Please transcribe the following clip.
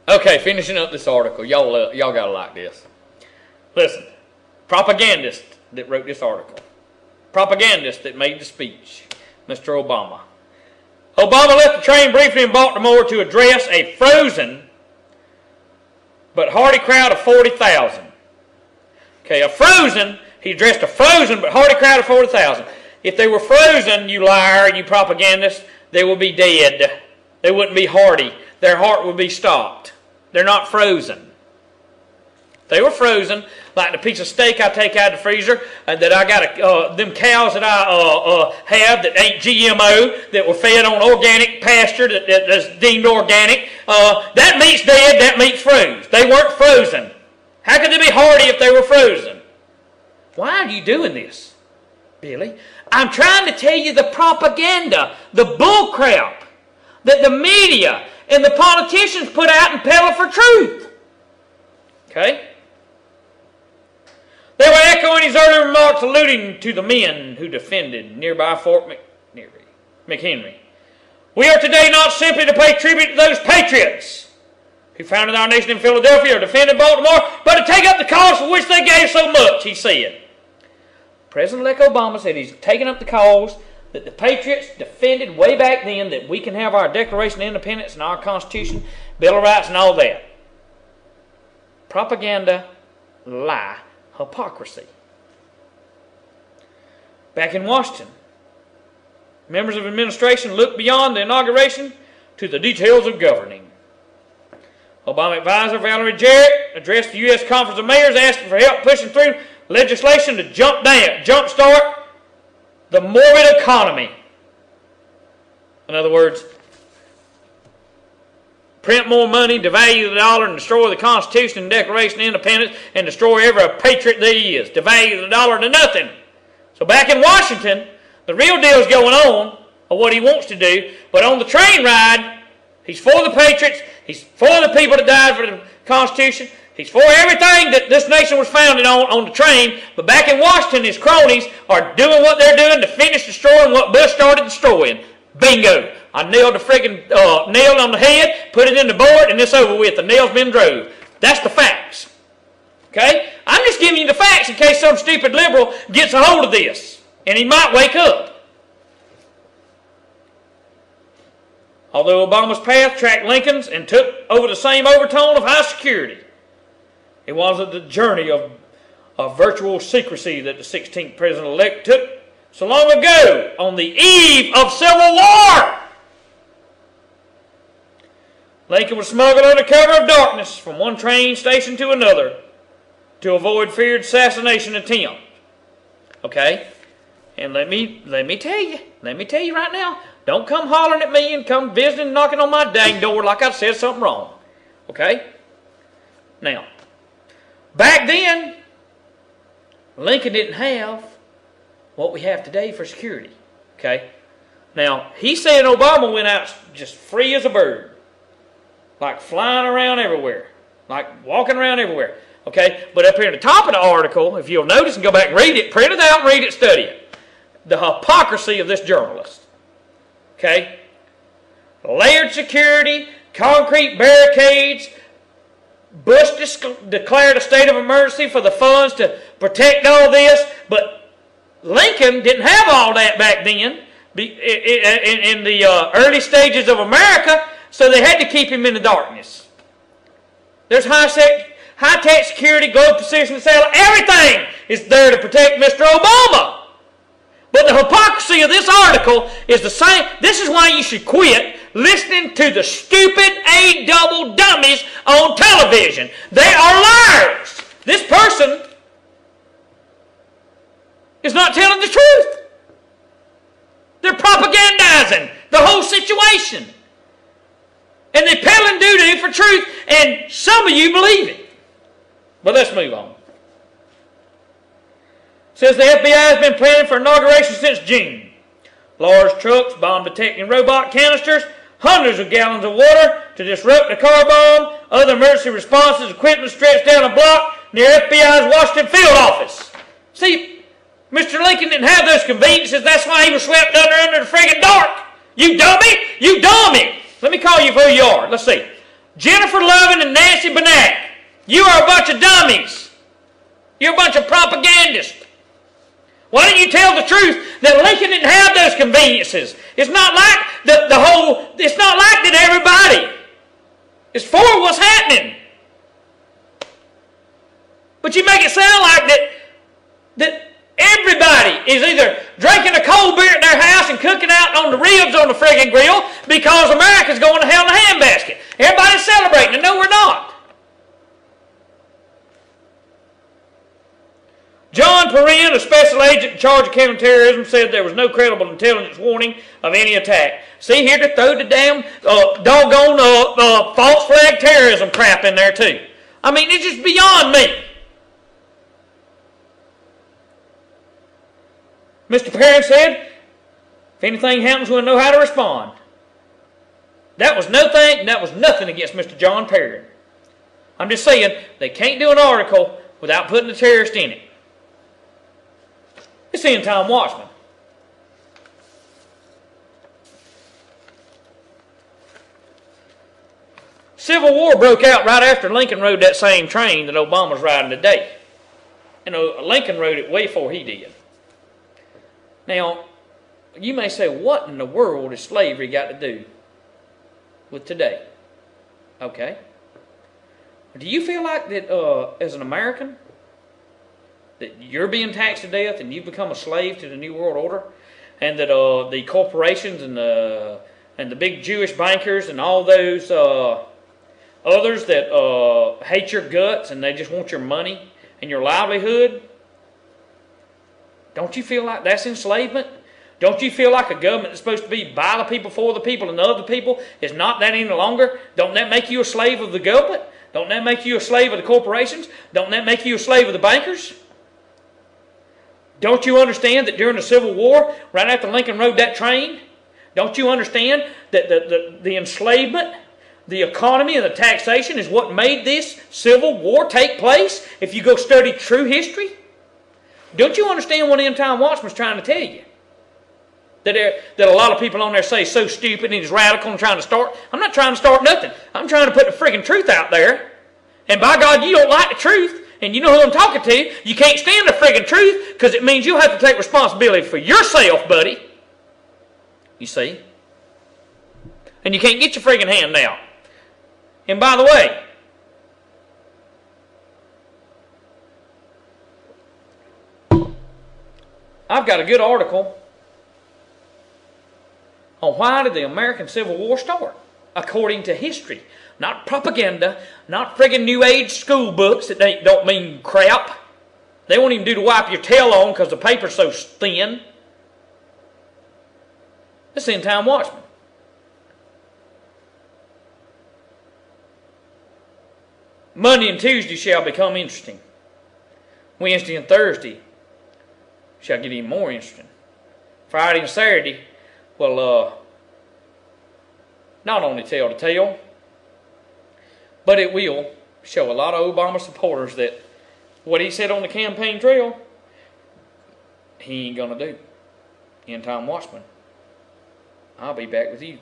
Okay, finishing up this article. Y'all gotta like this. Listen, propagandist that wrote this article. Propagandist that made the speech, Mr. Obama. Obama left the train briefly in Baltimore to address a frozen but hearty crowd of 40,000. Okay, he addressed a frozen but hearty crowd of 40,000. If they were frozen, you liar, you propagandist, they would be dead. They wouldn't be hearty. Their heart would be stopped. They're not frozen. They were frozen, like the piece of steak I take out of the freezer, that I got, them cows that I have that ain't GMO, that were fed on organic pasture that's deemed organic. That meat's dead, that meat's froze. They weren't frozen. How could they be hearty if they were frozen? Why are you doing this, Billy? I'm trying to tell you the propaganda, the bullcrap that the media and the politicians put out and peddle for truth. Okay? They were echoing his earlier remarks, alluding to the men who defended nearby Fort McHenry. We are today not simply to pay tribute to those patriots who founded our nation in Philadelphia or defended Baltimore, but to take up the cause for which they gave so much, he said. President-elect Obama said he's taken up the cause that the patriots defended way back then, that we can have our Declaration of Independence and our Constitution, Bill of Rights and all that. Propaganda, lie, hypocrisy. Back in Washington, members of administration looked beyond the inauguration to the details of governing. Obama advisor Valerie Jarrett addressed the U.S. Conference of Mayors asking for help pushing through legislation to jumpstart the morbid economy. In other words, print more money, devalue the dollar, and destroy the Constitution and Declaration of Independence, and destroy every patriot that he is. Devalue the dollar to nothing. So back in Washington, the real deal is going on of what he wants to do, but on the train ride, he's for the patriots, he's for the people that died for the Constitution, he's for everything that this nation was founded on the train, but back in Washington, his cronies are doing what they're doing to finish destroying what Bush started destroying. Bingo! I nailed the friggin' nail on the head, put it in the board, and it's over with. The nail's been drove. That's the facts. Okay? I'm just giving you the facts in case some stupid liberal gets a hold of this, and he might wake up. Although Obama's path tracked Lincoln's and took over the same overtone of high security, it wasn't the journey of virtual secrecy that the 16th president-elect took so long ago on the eve of Civil War. Lincoln was smuggled under cover of darkness from one train station to another to avoid feared assassination attempt. Okay? And let me tell you right now, don't come hollering at me and come visiting, knocking on my dang door like I said something wrong. Okay? Now, back then, Lincoln didn't have what we have today for security. Okay? Now, he said Obama went out just free as a bird. Like flying around everywhere. Like walking around everywhere. Okay? But up here at the top of the article, if you'll notice and go back and read it, print it out, read it, study it. The hypocrisy of this journalist. Okay? Layered security, concrete barricades. Bush declared a state of emergency for the funds to protect all this. But Lincoln didn't have all that back then in the early stages of America. So they had to keep him in the darkness. There's high-tech security, glove precision satellite. Everything is there to protect Mr. Obama. But the hypocrisy of this article is the same. This is why you should quit listening to the stupid A-double dummies on television. They are liars. This person is not telling the truth. They're propagandizing the whole situation. And they're peddling doo-doo for truth, and some of you believe it. But let's move on. It says the FBI has been planning for inauguration since June. Large trucks, bomb-detecting robot canisters, hundreds of gallons of water to disrupt the car bomb, other emergency responses, equipment stretched down a block near FBI's Washington field office. See, Mr. Lincoln didn't have those conveniences. That's why he was swept under the friggin' dark. You dummy! You dummy! Let me call you for who you are. Let's see. Jennifer Lovin and Nancy Benack, you are a bunch of dummies. You're a bunch of propagandists. Why don't you tell the truth that Lincoln didn't have those conveniences? It's not like it's not like that everybody is for what's happening. But you make it sound like that everybody is either drinking a cold beer at their house and cooking out on the ribs on the friggin' grill because America's going to hell in a handbasket. Everybody's celebrating, and no, we're not. John Perrin, a special agent in charge of counterterrorism, said there was no credible intelligence warning of any attack. See, here to throw the damn doggone false flag terrorism crap in there too. I mean, it's just beyond me. Mr. Perrin said, if anything happens, we'll know how to respond. That was nothing against Mr. John Perrin. I'm just saying, they can't do an article without putting the terrorist in it. It's the End Time Watchman. Civil War broke out right after Lincoln rode that same train that Obama's riding today. And Lincoln rode it way before he did. Now, you may say, what in the world has slavery got to do with today? Okay. Do you feel like that as an American, that you're being taxed to death and you've become a slave to the New World Order? And that the corporations and the big Jewish bankers and all those others that hate your guts and they just want your money and your livelihood, don't you feel like that's enslavement? Don't you feel like a government that's supposed to be by the people, for the people, and of the people is not that any longer? Don't that make you a slave of the government? Don't that make you a slave of the corporations? Don't that make you a slave of the bankers? Don't you understand that during the Civil War, right after Lincoln rode that train, don't you understand that the enslavement, the economy, and the taxation is what made this Civil War take place if you go study true history? Don't you understand what End Time Watchman's trying to tell you? That a lot of people on there say so stupid and he's radical and trying to start. I'm not trying to start nothing. I'm trying to put the friggin' truth out there. And by God, you don't like the truth, and you know who I'm talking to. You can't stand the friggin' truth because it means you'll have to take responsibility for yourself, buddy. You see? And you can't get your friggin' hand out. And by the way, I've got a good article on why did the American Civil War start, according to history. Not propaganda, not friggin' New Age school books that don't mean crap. They won't even do to wipe your tail on because the paper's so thin. This is End Time Watchman. Monday and Tuesday shall become interesting. Wednesday and Thursday shall get even more interesting. Friday and Saturday will not only tell the tale, but it will show a lot of Obama supporters that what he said on the campaign trail, he ain't gonna do. End Time Watchman. I'll be back with you.